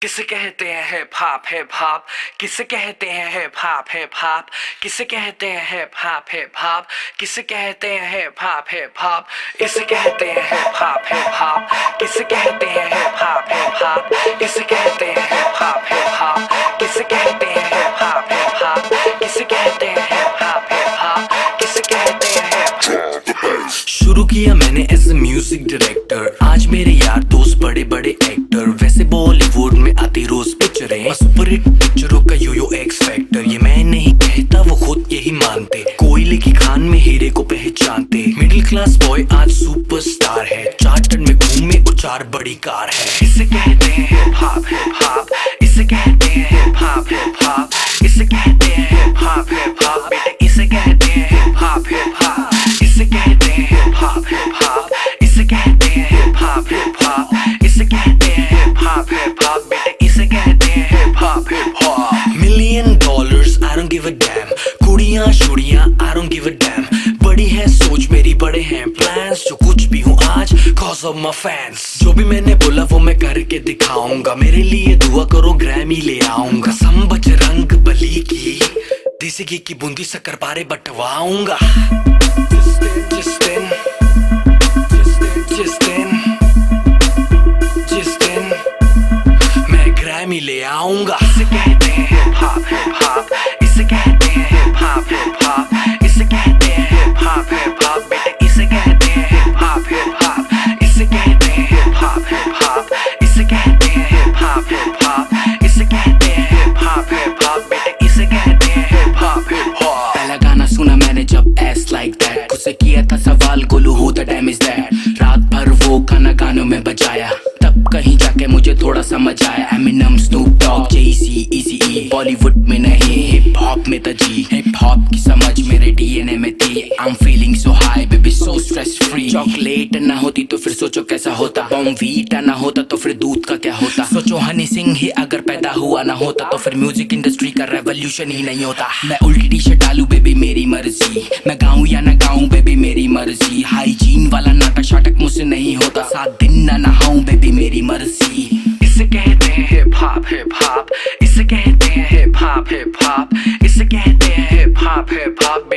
किसे कहते हैं हिप हॉप हिप हॉप, किसे कहते हैं हिप हॉप हिप हॉप, किसे कहते हैं हिप हॉप हिप हॉप, किसे कहते हैं हिप हॉप हिप हॉप, इसे कहते हैं हिप हॉप हिप हॉप, किसे कहते हैं हिप हॉप हिप हॉप, इसे कहते हैं हिप हॉप हिप हॉप, किसे कहते हैं हिप हॉप हिप हॉप, किसे कहते हैं हिप हॉप हिप हॉप, किसे कहते हैं हिप हॉप। शुरू किया मैंने एज ए म्यूजिक डायरेक्टर, आज मेरे यार दोस्त बड़े बड़े एक्टर, वैसे बॉलीवुड में आती रोज पिक्चरें, सुपर हिट पिक्चरों का यो एक्स फैक्टर। ये मैं नहीं कहता, वो खुद यही मानते, कोयले की खान में हीरे को पहचानते। मिडिल क्लास बॉय आज सुपरस्टार है, चार्टर्ड में घूमे और 4 बड़ी कार है। इसे कहते हैं हिप हॉप हिप हॉप, इसे कहते हैं हिप हॉप हिप हॉप, इसे कहते हैं हिप हॉप हिप हॉप, बेटे इसे कहते हैं हिप हॉप हिप हॉप, इसे कहते हैं हिप हॉप हिप हॉप, इसे कहते हैं हिप हॉप हिप हॉप, इसे कहते हैं हिप हॉप हिप हॉप, बेटे इसे कहते हैं hip hop hip hop. $1,000,000 I don't give a damn, कुड़ियां शुड़ियां I don't give a damn, बड़ी है सोच मेरी, बड़े हैं प्लान्स, जो कुछ भी हूँ आज cause of my fans। जो भी मैंने बोला वो मैं करके दिखाऊंगा, मेरे लिए दुआ करो ग्रैमी ले आऊंगा। सम बजरंग बली की देसी घी की बूंदी शक्कर पारे बंटवाऊंगा। जिस दिन मैं ग्रैमी ले आऊंगा। इसे कहते हैं हिप हॉप हिप हॉप, इसे कहते हैं हिप हॉप हिप हॉप, इसे कहते हैं हिप हॉप हिप हॉप, बेटे इसे कहते हैं हिप हॉप हिप हॉप, इसे कहते हैं हिप हॉप हिप हॉप, इसे कहते हैं हिप हॉप हिप हॉप, इसे कहते हैं हिप हॉप हिप हॉप, बेटे इसे कहते हैं हिप हॉप हिप हॉप। पहला गाना सुना मैंने जब एस लाइक दैट, उससे किया था सवाल Golu who the dam is that. रात भर वो गाना गानों में बजाया, तब कहीं जाके मुझे थोड़ा समझ आया। एमिनम, स्नूप डॉग, जेसी, इजी, बॉलीवुड में नहीं हिप हॉप में था जी। हिप हॉप की समझ मेरे डीएनए में थी। I am feeling so high baby, so stress free. Chocolate ना होती तो फिर सोचो कैसा होता, बॉर्नवीटा ना होता तो फिर दूध का क्या होता। सोचो हनी सिंह ही अगर पैदा हुआ ना होता तो फिर म्यूजिक इंडस्ट्री का रेवोल्यूशन ही नहीं होता। मैं उल्टी टी शर्ट डालू बेबी मेरी मर्जी, मैं गाऊं या ना गाऊं बेबी मेरी मर्जी। हाइजीन वाला नाटक शाटक मुझसे नहीं होता, 7 दिन ना नहाऊं बेबी मेरी मर्जी। इसे कहते हैं हिप हॉप हिप हॉप, इसे कहते हैं हिप हॉप हिप हॉप, इसे कहते हैं हिप हॉप हिप हॉप,